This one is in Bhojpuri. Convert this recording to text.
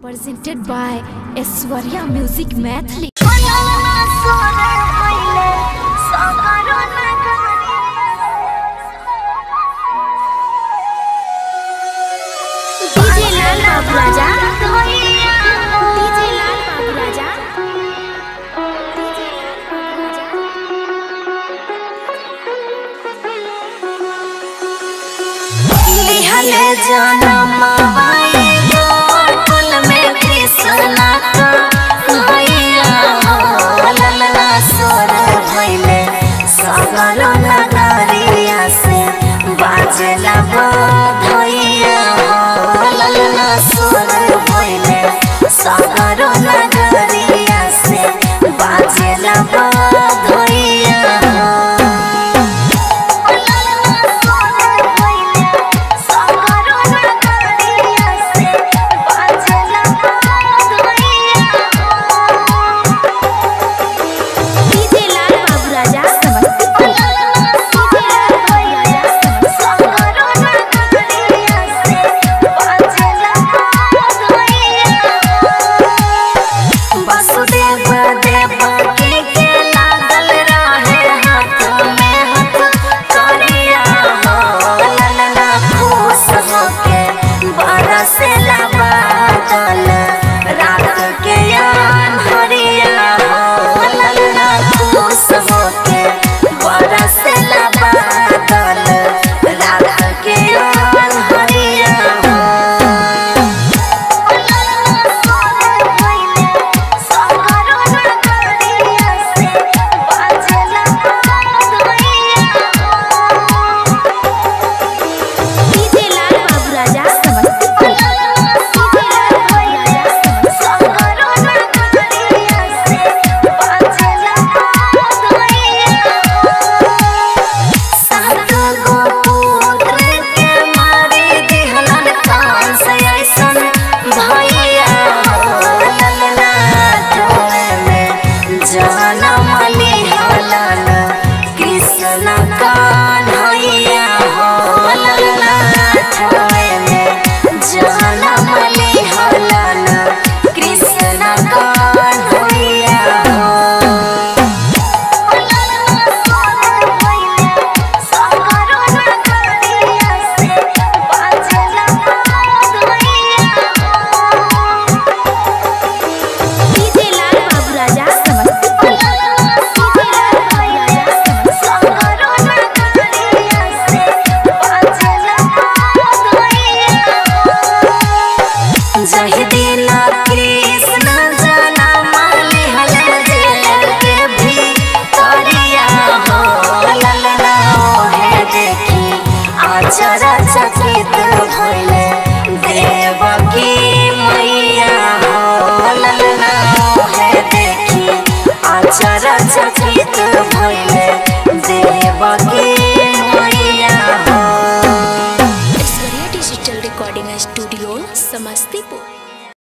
Presented by Aishwarya Music Mathli. DJ Lal Babu Raja, DJ Lal Babu Raja, लिहले जनम आए गोकुल में कृष्ण का भैया ललना सोर भइले सगरो नगरिया से बाजला बधैया ललना सोर भइले सगरो नगरिया से बाजला बधैया चकित भइले देवकी मैया ललना है देखी आचर चकित भइले देवकी मैया। Aishwarya Digital Recording Studio, Samastipur.